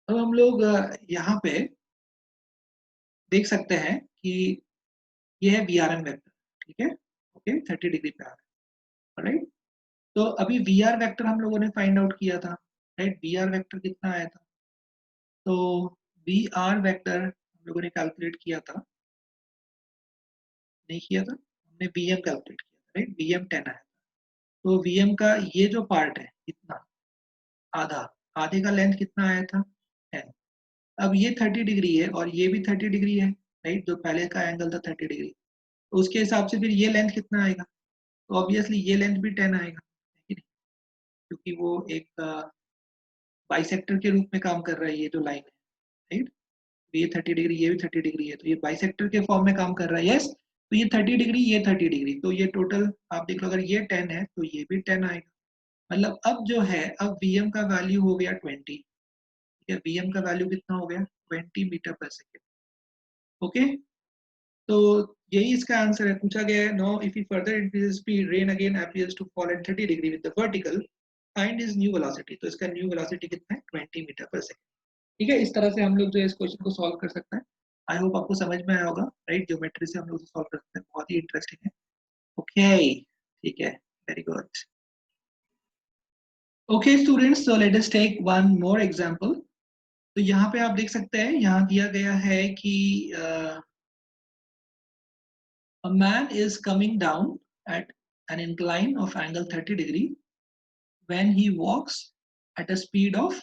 अब हम लोग यहाँ पे देख सकते हैं कि ये है VRM वेक्टर। ठीक है, ओके, 30 डिग्री पे आ रहा है, राइट। तो अभी VR वेक्टर हम लोगों ने फाइंड आउट किया था, राइट। VR वेक्टर कितना आया था, तो VR वेक्टर हम लोगों ने कैलकुलेट किया था, नहीं किया था, हमने VM कैलकुलेट किया था, राइट। VM 10 आया। तो VM का ये जो पार्ट है इतना, आधा, आधे का लेंथ कितना आया था, 10। अब ये 30 डिग्री है और ये भी 30 डिग्री है, राइट। जो पहले का एंगल था 30 डिग्री, तो उसके हिसाब से फिर ये लेंथ कितना आएगा, तो ऑब्वियसली ये लेंथ भी 10 आएगा, है कि नहीं? क्योंकि वो एक बाइसेक्टर के रूप में काम कर रहा है, ये जो लाइन है, राइट। ये 30 डिग्री, ये भी 30 डिग्री है, तो ये बाइसेक्टर के फॉर्म में काम कर रहा है, यस। तो ये 30 डिग्री, ये 30 डिग्री, तो ये टोटल आप देख लो, अगर ये 10 है तो ये भी 10 आएगा। मतलब अब जो है, अब VM का वैल्यू हो गया 20। ठीक है, VM का वैल्यू कितना हो गया, 20 मीटर पर सेकेंड। ओके, तो यही इसका आंसर है। पूछा गया है, no if you further increase speed rain again appears to fall at 30 degree with the vertical, find his new velocity. तो इसका न्यू वेलोसिटी कितना है, 20 मीटर पर सेकेंड। ठीक है, इस तरह से हम लोग जो है इस क्वेश्चन को सॉल्व कर सकते हैं। आई होप आपको समझ में आया होगा, राइट। ज्योमेट्री से हम लोग सॉल्व कर सकते हैं, बहुत ही इंटरेस्टिंग है। ओके, ठीक है, very good. Okay, students, so let us take one more example. तो यहाँ पे आप देख सकते हैं, यहाँ दिया गया है कि a man is coming down at an incline of angle 30 degree when he walks at a speed of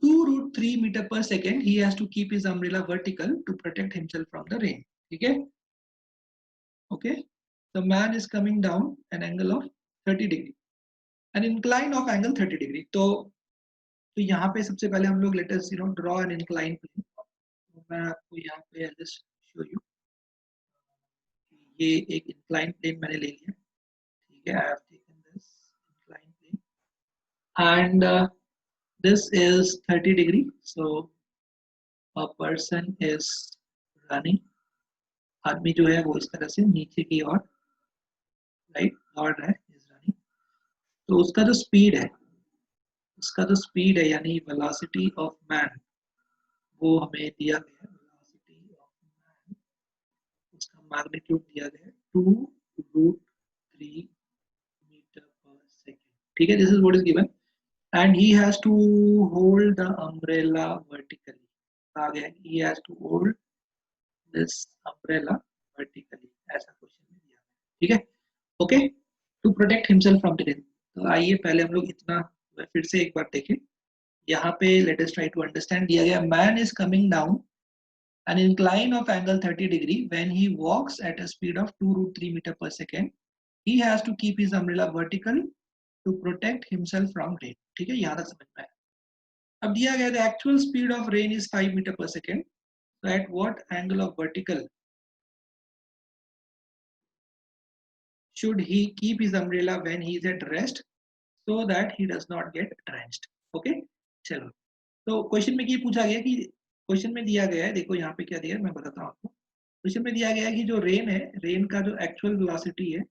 2√3 meter per second. He has to keep his umbrella vertical to protect himself from the rain. ठीक है? Okay. The man is coming down an angle of 30 degree. An incline of angle 30 degree. तो यहाँ पे सबसे पहले हम लोग let us draw an incline plane. तो मैं आपको यहाँ पे I'll just show you. ये एक incline plane मैंने ले लिया. ठीक है? I have taken this incline plane. And this is 30 degree. So a person is running. आदमी जो है वो इस तरह से नीचे की ओर राइट दौड़ रहा है, इज रनिंग. तो उसका जो स्पीड है यानी वेलोसिटी ऑफ मैन वो हमें दिया गया है. वेलोसिटी ऑफ मैन, उसका मैग्नीट्यूड दिया गया है 2√3 मीटर पर सेकेंड. ठीक है, this is what is given. And he has to hold the umbrella vertically. आ गया he has to hold this umbrella vertically, ऐसा क्वेश्चन में दिया. ठीक है, okay. To protect himself from the rain. तो आइए पहले हम लोग इतना फिर से एक बार देखें. यहाँ पे let us try to understand. दिया गया man is coming down an incline of angle 30 degree when he walks at a speed of 2√3 meter per second. He has to keep his umbrella vertical to protect himself from rain. ठीक है, यहाँ तक समझ में आया. अब दिया गया the actual speed of rain is 5 meter per second. So at what angle of vertical should he keep his umbrella when he is at rest so that he does not get drenched? Okay, चलो. तो question में ये पूछा गया कि question में दिया गया है, देखो यहाँ पे क्या दिया है मैं बताता हूँ आपको. क्वेश्चन में दिया गया है कि जो रेन है, रेन का जो एक्चुअल वेलोसिटी है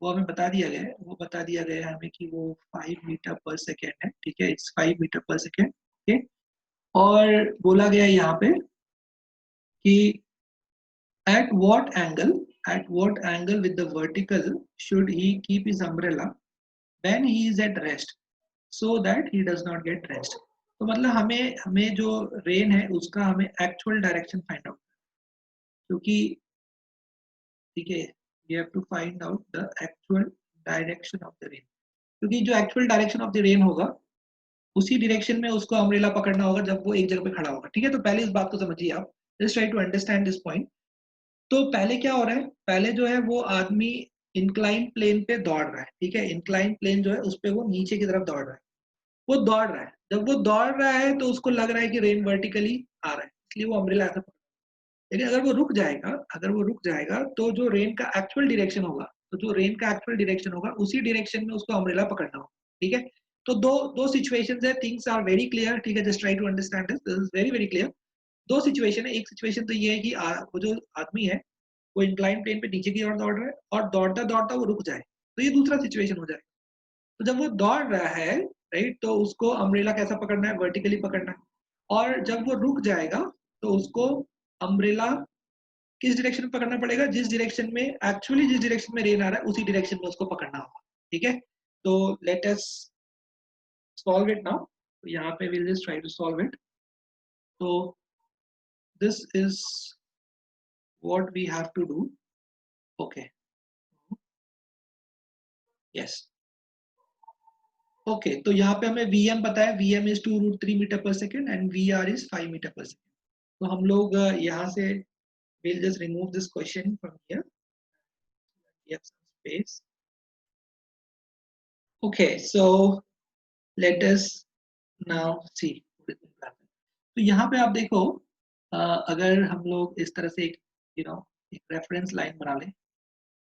वो हमें बता दिया गया है. वो बता दिया गया है हमें कि वो 5 मीटर पर सेकेंड है. ठीक है, it's 5 metre per second. Okay, और बोला गया है यहाँ पे कि at what angle with the vertical should he keep his umbrella when he is at rest so that he does not get drenched. तो मतलब हमें जो रेन है उसका हमें एक्चुअल डायरेक्शन फाइंड आउट, क्योंकि ठीक है you have to find out the actual direction of the rain. क्योंकि जो actual direction of the rain होगा उसी डायरेक्शन में उसको अम्ब्रेला पकड़ना होगा जब वो एक जगह पे खड़ा होगा. ठीक है, तो पहले इस बात को समझिए आप. Just try to understand this point. तो पहले क्या हो रहा है, पहले जो है वो आदमी इंक्लाइन प्लेन पे दौड़ रहा है. ठीक है, इंक्लाइन प्लेन जो है उस पे वो नीचे की तरफ दौड़ रहा है. वो दौड़ रहा है, जब वो दौड़ रहा है तो उसको लग रहा है कि रेन वर्टिकली आ रहा है, इसलिए वो अम्ब्रेला ऐसा. लेकिन अगर वो रुक जाएगा तो जो रेन का एक्चुअल डायरेक्शन होगा, तो जो रेन का एक्चुअल डायरेक्शन होगा उसी डायरेक्शन में उसको अम्ब्रेला पकड़ना होगा. ठीक है, तो दो सिचुएशंस है. Things are very clear. ठीक है, just try to understand this is very very clear. दो सिचुएशन है. एक सिचुएशन तो ये है कि वो जो आदमी है वो इंक्लाइन प्लेन पे नीचे की ओर दौड़ रहा है और दौड़ता दौड़ता वो रुक जाए, तो ये दूसरा सिचुएशन हो जाएगा. तो जब वो दौड़ रहा है राइट, तो उसको अम्ब्रेला कैसा पकड़ना है, वर्टिकली पकड़ना है. और जब वो रुक जाएगा तो उसको अम्ब्रेला किस डायरेक्शन में पकड़ना पड़ेगा, जिस डायरेक्शन में रेन आ रहा है उसी डायरेक्शन में उसको पकड़ना होगा. ठीक है, तो let us solve it now. तो यहाँ पे will just try to solve it. तो this is what we have to do. Okay, yes. Okay, तो यहाँ पे हमें Vm पता है. Vm is 2√3 metre per second and Vr is 5 metre per second. तो हम लोग यहाँ से we'll just remove this question from here. We have some space. Okay, so let us now see. तो यहाँ पे आप देखो, अगर हम लोग इस तरह से एक रेफरेंस लाइन बना लें.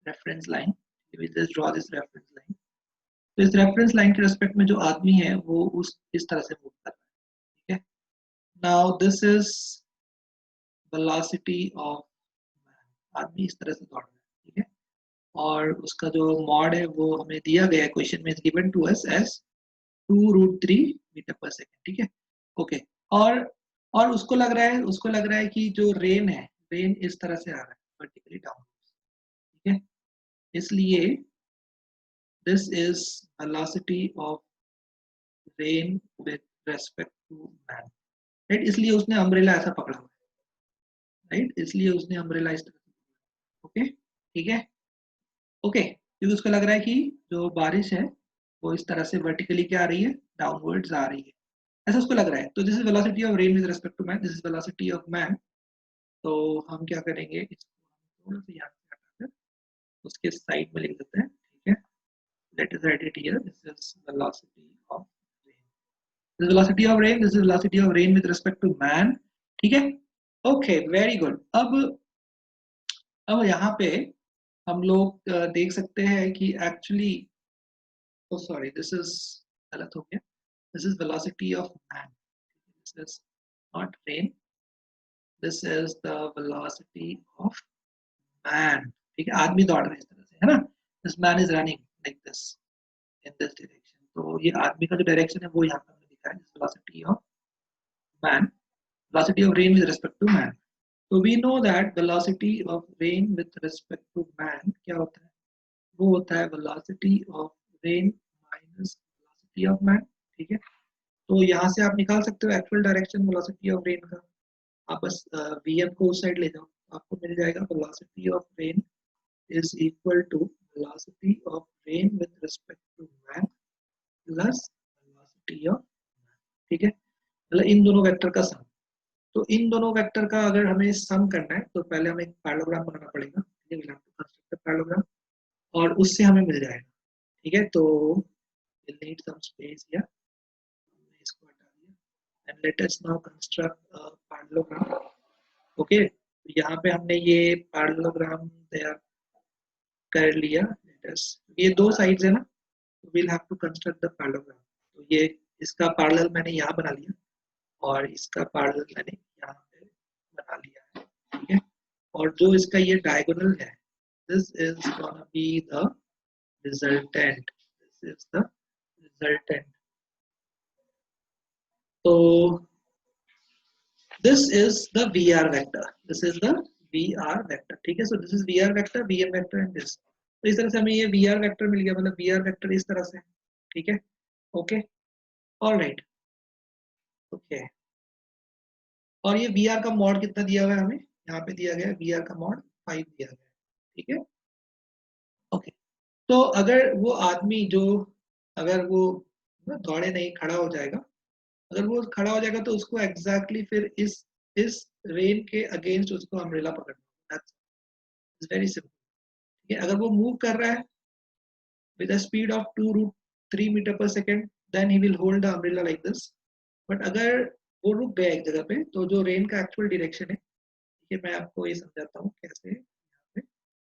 Reference line, we will just draw this reference line. तो इस रेफरेंस लाइन के रेस्पेक्ट में जो आदमी है वो इस तरह से मूव कर रहा है. ठीक है, now this is velocity of आदमी इस तरह से दौड़ रहा है. ठीक है, और उसका जो मॉड है वो हमें दिया गया है क्वेश्चन में, given to us as 2√3 metre per second. ठीक है, ओके. और उसको लग रहा है कि जो रेन इस तरह से आ रहा है वर्टिकली डाउन. ठीक है, इसलिए this is velocity of rain with respect to man. Right, इसलिए उसने अम्ब्रेला ऐसा पकड़ा हुआ है, राइट, इसलिए उसने अम्ब्रेला इस तरह से, ओके, ठीक है, ओके, क्योंकि उसको लग रहा है कि जो बारिश है वो इस तरह से वर्टिकली क्या आ रही है, डाउनवर्ड्स आ रही है, ऐसा उसको लग रहा है। तो this is velocity of rain with respect to man, this is velocity of man. तो हम क्या करेंगे, इसको थोड़ा सा यहाँ से हटाकर उसके साइड में लिख देते हैं, ठीक है, let us write it here, this is velocity of rain, this is velocity of rain, this is velocity of rain with respect to man, ठीक है, ओके, वेरी गुड। अब यहाँ पे हम लोग देख सकते हैं कि actually, oh sorry, this is गलत हो गया, this is velocity of man, this is not rain, this is the velocity of man, ठीक है, आदमी दौड़ रहा है इस तरह से, है ना, this man is running like this in this direction, तो ये आदमी का जो डायरेक्शन है वो यहाँ पर हमें दिखा है, this velocity of man, velocity of rain with respect to man, तो we know that velocity of rain with respect to man क्या होता है, वो होता है velocity of rain minus velocity of man, ठीक है, तो यहाँ से आप निकाल सकते हो actual direction velocity of rain का, आप बस vm को उस साइड ले जाओ, आपको मिल जाएगा velocity of rain is equal to velocity of rain with respect to man plus velocity of, ठीक है, मतलब इन दोनों वेक्टर का सम। तो इन दोनों वेक्टर का अगर हमें सम करना है तो पहले हमें एक पैरेललोग्राम बनाना पड़ेगा, पैरेललोग्राम, और उससे हमें मिल जाएगा, ठीक है, तो we'll need some space here, इसको हटा दिया and let us now construct a parallelogram, okay, यहाँ पे हमने ये पैरेललोग्राम तैयार कर लिया, let us, ये दो साइड्स है ना, we'll have to construct the parallelogram, तो ये इसका पैरेलल मैंने यहाँ बना लिया और इसका पैरेलल मैंने यहाँ पे बना लिया है, ठीक है, और जो इसका ये डायगोनल है, this is gonna be the resultant, this is the resultant, तो this is the VR vector, this is the VR vector, ठीक है, so this is VR vector, VM vector and this, तो इस तरह से हमें ये VR vector मिल गया, मतलब VR vector इस तरह से, ठीक है, ओके, ऑलराइट, ओके, और ये VR का मॉड कितना दिया हुआ है हमें, यहाँ पे दिया गया है VR का मॉड 5 दिया गया है, ठीक है, ओके, तो अगर वो आदमी जो, अगर वो दौड़े नहीं, खड़ा हो जाएगा, अगर वो खड़ा हो जाएगा तो उसको एग्जैक्टली फिर इस रेन के अगेंस्ट उसको अम्ब्रेला पकड़ना, दैट्स वेरी सिंपल, ठीक है, अगर वो मूव कर रहा है with a speed of 2√3 meter per second, then he will hold the umbrella like this, but अगर वो रुक गया एक जगह पे तो जो रेन का एक्चुअल डायरेक्शन है, ठीक है, मैं आपको ये समझाता हूँ कैसे, यहाँ पे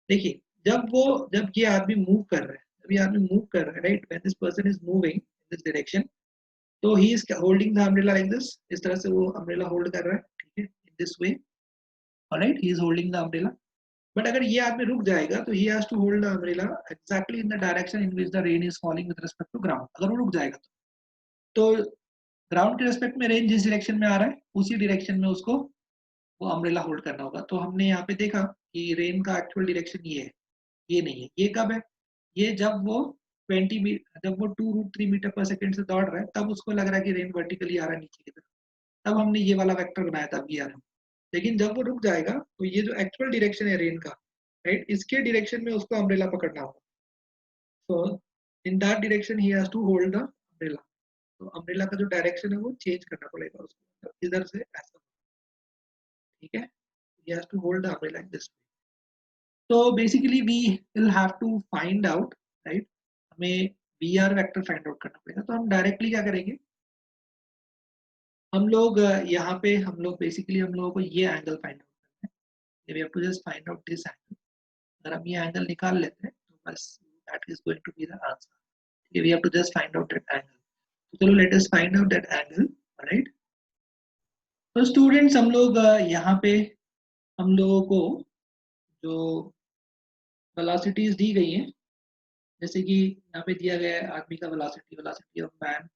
देखिए, जब ये आदमी मूव कर रहा है, जब ये आदमी मूव कर रहा है, right, when this person is moving in this direction, तो he is holding the umbrella like this, इस तरह से वो अम्ब्रेला होल्ड कर रहा है, ठीक है, in this way, alright, he is holding the umbrella, but अगर ये आदमी रुक जाएगा तो he has to hold the umbrella exactly in the direction in which the rain is falling with respect to ground, अगर वो रुक जाएगा तो ग्राउंड के रिस्पेक्ट में रेन जिस डायरेक्शन में आ रहा है उसी डायरेक्शन में उसको वो अम्ब्रेला होल्ड करना होगा, तो हमने यहाँ पे देखा कि रेन का एक्चुअल डायरेक्शन ये है, ये नहीं है, ये कब है, ये जब वो 2√3 मीटर पर सेकंड से दौड़ रहा है तब उसको लग रहा है कि रेन वर्टिकली आ रहा है नीचे की तरफ, तब हमने ये वाला वेक्टर बनाया था VR, लेकिन जब वो रुक जाएगा तो ये जो एक्चुअल डायरेक्शन है रेन का, राइट, इसके डायरेक्शन में उसको अम्ब्रेला पकड़ना होगा, तो in that direction he has to hold the umbrella, तो अम्ब्रेला का जो डायरेक्शन है वो चेंज करना पड़ेगा उसको, तो इधर से ऐसा, ठीक है, he has to hold the umbrella like this, so basically we will have to find out, right, हमें VR वेक्टर फाइंड आउट करना पड़ेगा, तो हम डायरेक्टली क्या करेंगे, हम लोग यहाँ पे हम लोग बेसिकली हम लोगों को ये एंगल फाइंड आउट करना है, we have to just find out this angle, अगर हम ये एंगल निकाल लेते हैं तो बस that is going to be the answer, ठीक है, we have to just find out that angle, तो चलो let us find out that angle, right, तो स्टूडेंट्स हम लोग यहाँ पे हम लोगों को जो वेलोसिटीज दी गई हैं, जैसे कि यहाँ पे दिया गया है आदमी का वेलोसिटी, वेलोसिटी ऑफ मैन,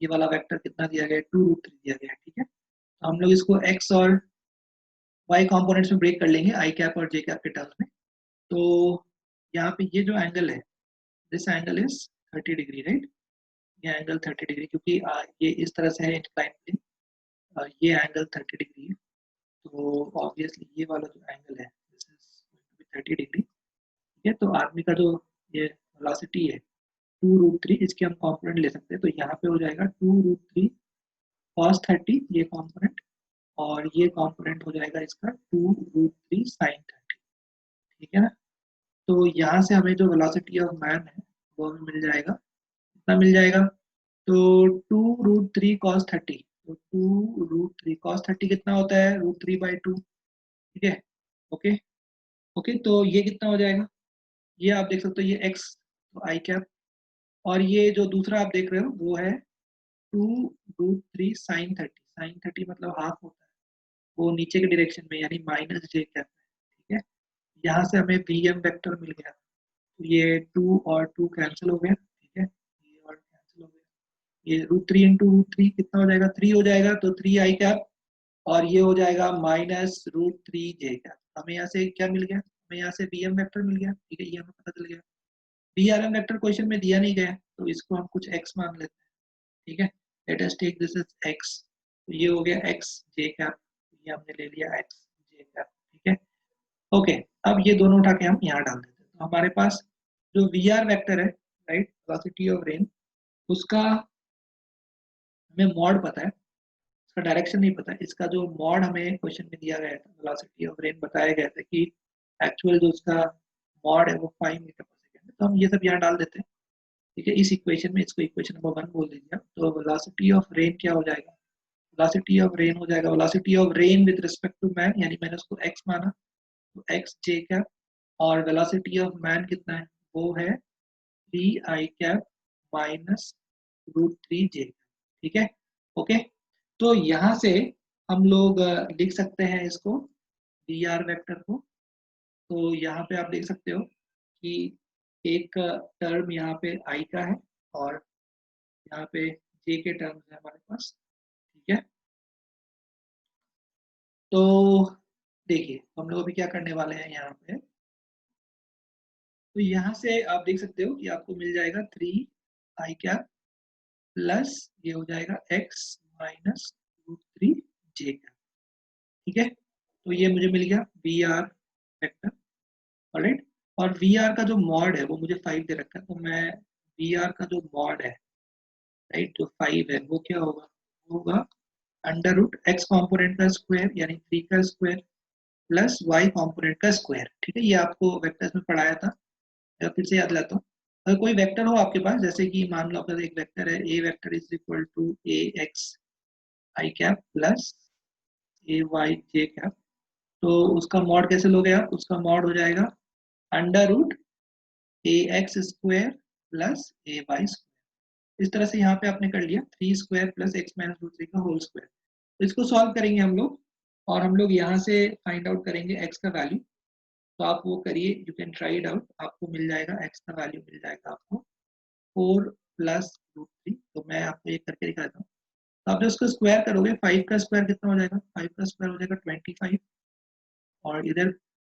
ये वाला वेक्टर कितना दिया गया है, 2√3 दिया गया है, ठीक है, तो हम लोग इसको x और y कंपोनेंट्स में ब्रेक कर लेंगे, i कैप और j कैप के टर्म्स में, तो यहाँ पे ये जो एंगल है, this angle is 30 degree, right, ये एंगल 30 डिग्री, क्योंकि ये इस तरह से है इंक्लाइन प्लेन, ये एंगल 30 डिग्री है, तो ऑब्वियसली ये वाला जो एंगल है दिस इज 30 डिग्री। ठीक है, तो आर्मी का जो ये वेलोसिटी है 2√3, इसके हम कॉम्पोनेंट ले सकते हैं, तो यहाँ पे हो जाएगा 2√3 cos 30 ये कॉम्पोनेंट, और ये कॉम्पोनेंट हो जाएगा इसका 2√3 sin 30। ठीक है ना, तो यहाँ से हमें जो वेलोसिटी ऑफ मैन है वो हमें मिल जाएगा, कितना मिल जाएगा, तो 2√3 cos 30, तो 2√3 cos 30 कितना होता है, √3/2। ठीक है, ओके ओके, तो ये कितना हो जाएगा, ये आप देख सकते हो ये x, तो आई कैप, और ये जो दूसरा आप देख रहे हो वो है 2√3 sin 30, sin 30 मतलब हाफ होता है, वो नीचे के डायरेक्शन में यानी माइनस जे कैप है। ठीक है, यहाँ से हमें वी एम वेक्टर मिल गया, तो ये 2 और 2 कैंसिल हो गया। ठीक है, ये और कैंसिल हो गया, ये √3 × √3 कितना हो जाएगा, 3 हो जाएगा, तो 3 आई कैप, और ये हो जाएगा -√3 जे कैप। हमें यहाँ से क्या मिल गया, हमें यहाँ से वी एम वेक्टर मिल गया। ठीक है, ये हमें पता चल गया। V R M vector question में दिया नहीं गया, तो इसको हम कुछ एक्स मान लेते हैं। ठीक है, let us take this is X, तो ये हो गया एक्स जे कैप, ये हमने ले लिया एक्स जे कैप। ठीक है, ओके, अब ये दोनों उठा के हम यहाँ डाल देते हैं, तो हमारे पास जो वी आर वेक्टर है, राइट, वेलोसिटी ऑफ रेन, उसका हमें मॉड पता है, इसका डायरेक्शन नहीं पता है। इसका जो मॉड हमें क्वेश्चन में दिया गया था, वेलोसिटी ऑफ रेन बताया गया था कि एक्चुअल जो उसका मॉड है वो 5 मीटर पर सेकेंड है, तो हम ये सब यहाँ डाल देते हैं। ठीक है, इस इक्वेशन में इसको इक्वेशन नंबर 1 बोल दीजिए, तो वेलोसिटी ऑफ रेन क्या हो जाएगा, वेलोसिटी ऑफ रेन हो जाएगा, velocity of rain with respect to man, यानी मैंने उसको x माना, तो x j कैप, और वेलोसिटी ऑफ मैन कितना है, वो है 3 आई कैप माइनस √3 j। ठीक है, ओके, तो यहाँ से हम लोग लिख सकते हैं इसको, वी आर वेक्टर को। तो यहाँ पे आप देख सकते हो कि एक टर्म यहाँ पे आई का है, और यहाँ पे जे के टर्म्स है हमारे पास। ठीक है, तो देखिए हम लोग अभी क्या करने वाले हैं यहाँ पे, तो यहाँ से आप देख सकते हो कि आपको मिल जाएगा 3 आई कैप प्लस ये हो जाएगा x माइनस √3 जे कैप। ठीक है, तो ये मुझे मिल गया वी आर वेक्टर, ऑलराइट, और वी आर का जो मॉड है वो मुझे 5 दे रखा है, तो मैं वी आर का जो मॉड है, राइट, जो 5 है वो क्या होगा, होगा √x कॉम्पोनेंट का स्क्वायर यानी 3 का स्क्वायर प्लस y कॉम्पोनेंट का स्क्वायर। ठीक है, ये आपको वेक्टर्स में पढ़ाया था, मैं फिर से याद लाता हूँ। अगर कोई वेक्टर हो आपके पास, जैसे कि मान लो आपका एक वेक्टर है, A vector is equal to A X I cap plus A Y J cap, तो उसका मॉड कैसे लोगे आप, उसका मॉड हो जाएगा √ax² plus A Y square. इस तरह से यहाँ पे आपने कर लिया 3² प्लस एक्स माइनस √3 का होल स्क्वायर। तो इसको सॉल्व करेंगे हम लोग, और हम लोग यहाँ से फाइंड आउट करेंगे x का वैल्यू। तो आप वो करिए, you can try it out, आपको मिल जाएगा x का वैल्यू मिल जाएगा आपको 4 प्लस √3। तो मैं आपको ये करके दिखाता हूँ, तो आप जब उसको स्क्वायर करोगे 5 का स्क्वायर कितना हो जाएगा, 5 का स्क्वायर हो जाएगा 25, और इधर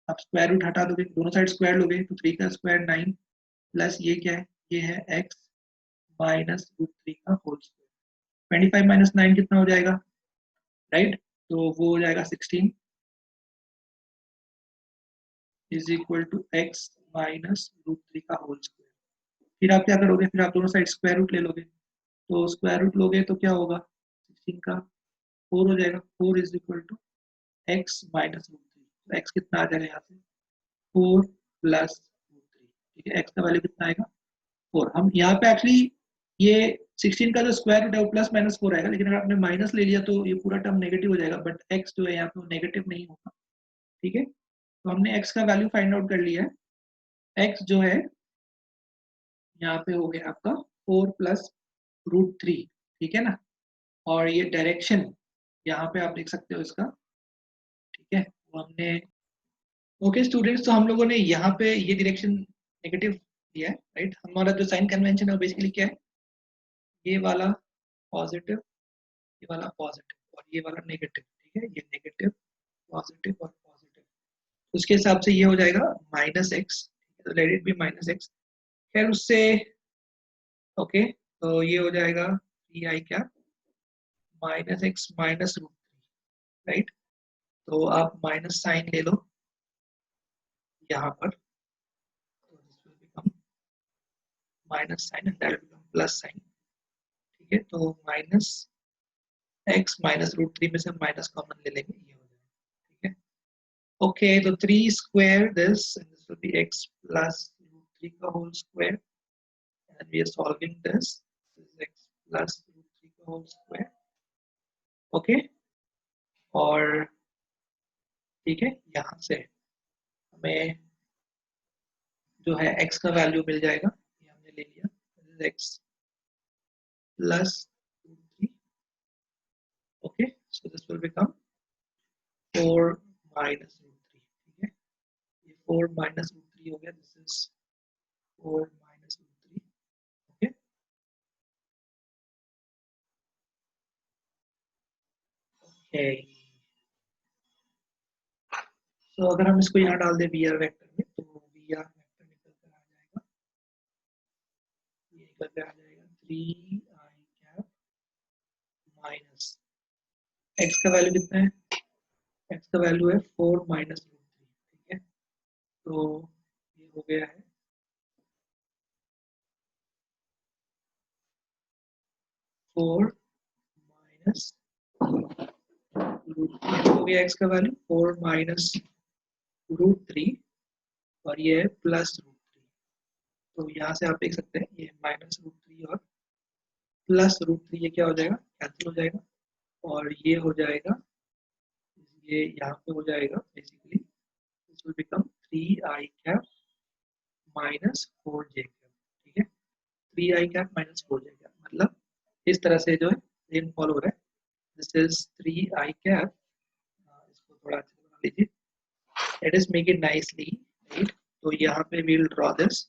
आप स्क्वायर रूट हटा दोगे, दोनों साइड स्क्वायर लोगे, तो 3 का स्क्वायर 9 प्लस ये क्या है, ये है x माइनस √3 का होल स्क्वायर। 25 माइनस 9 कितना हो जाएगा, राइट, तो वो हो जाएगा 16 is equal to x minus √3 का होल स्क्वायर। फिर आप क्या करोगे, फिर आप दोनों साइड स्क्वायर रूट ले लोगे, तो स्क्वायर रूट लोगे तो क्या होगा, 16 का 4 हो जाएगा, 4 is equal to x minus √3, तो x कितना आ जाएगा यहाँ से 4 प्लस √3। ठीक है, x का वैल्यू कितना आएगा 4। हम यहाँ पे एक्चुअली ये 16 का जो स्क्वायर रूट है वो प्लस माइनस 4 आएगा, लेकिन अगर आपने माइनस ले लिया तो ये पूरा टर्म नेगेटिव हो जाएगा, बट x जो है यहाँ पे नेगेटिव नहीं होगा। ठीक है, तो हमने x का वैल्यू फाइंड आउट कर लिया है, x जो है यहाँ पे हो गया आपका 4 प्लस √3। ठीक है ना, और ये डायरेक्शन यहाँ पे आप देख सकते हो इसका। ठीक है, तो हमने, ओके स्टूडेंट्स, तो हम लोगों ने यहाँ पे ये डायरेक्शन नेगेटिव दिया है, राइट। हमारा जो साइन कन्वेंशन है वो बेसिकली क्या है, ये वाला पॉजिटिव, ये वाला पॉजिटिव और ये वाला नेगेटिव। ठीक है, ये नेगेटिव पॉजिटिव और पॉजिटिव, उसके हिसाब से ये हो जाएगा -x, तो लेट इट बी -x। खैर उससे, ओके, तो ये हो जाएगा 3 I cap minus X minus root three, right. तो आप माइनस साइन ले लो यहाँ पर, तो this will become minus sine and that will become plus sine, ठीक है। तो minus X minus root three में से माइनस कॉमन ले लेंगे, ये हो जाएगा, ठीक है। ओके, तो 3 square this, and this will be x plus root 3 का whole square, and we are solving this. This is x plus root 3 का whole square. ओके, और ठीक है, यहाँ से हमें जो है x का वैल्यू मिल जाएगा, ये हमने ले लिया, this is x plus root 3. Okay, so this will become 4 minus root 3, ठीक है। ये 4 minus root 3 हो गया, this is 4 minus root 3. Okay, okay, तो अगर हम इसको यहाँ डाल दें वी आर वेक्टर में, तो वी आर वेक्टर निकल कर आ जाएगा, ये निकल कर आ जाएगा 3i कैप माइनस एक्स का वैल्यू कितना है, एक्स का वैल्यू है 4 माइनस रूट 3, ठीक है। तो ये हो गया है 4 माइनस रूट 3, हो गया एक्स का वैल्यू 4 माइनस रूट 3, और ये है प्लस रूट 3। तो यहाँ से आप देख सकते हैं ये माइनस रूट 3 और प्लस रूट 3, ये क्या हो जाएगा, कैंसिल हो जाएगा, और ये हो जाएगा, ये यहाँ पे हो जाएगा basically, this will become 3i cap minus 4j cap, ठीक है। 3i cap minus 4j cap, मतलब इस तरह से जो है सेम फॉलो हो रहा है, दिस इज 3i कैप, इसको थोड़ा अच्छे से बना लीजिए, let us make it nicely, right. तो यहाँ पे we will draw this,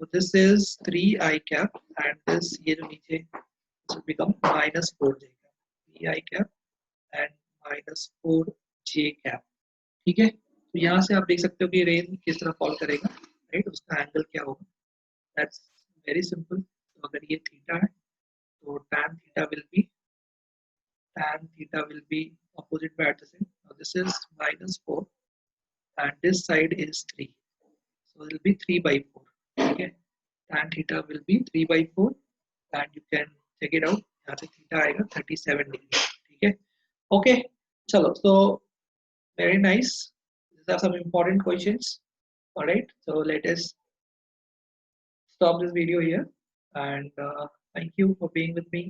so this is 3i cap and this, ये जो नीचे this will become minus 4j cap, 3i cap and minus 4j cap, ठीक है। तो यहाँ से आप देख सकते हो कि रेन किस तरह फॉल करेगा, राइट, उसका एंगल क्या होगा, दैट्स वेरी सिंपल। तो अगर ये थीटा है तो tan theta will be opposite by adjacent, now this is minus 4 and this side is 3, so it will be 3 by 4, okay, tan theta will be 3 by 4 and you can check it out, यहाँ से theta आएगा 37 degree, ठीक है। Okay, चलो, so very nice, these are some important questions, all right, so let us stop this video here, and thank you for being with me.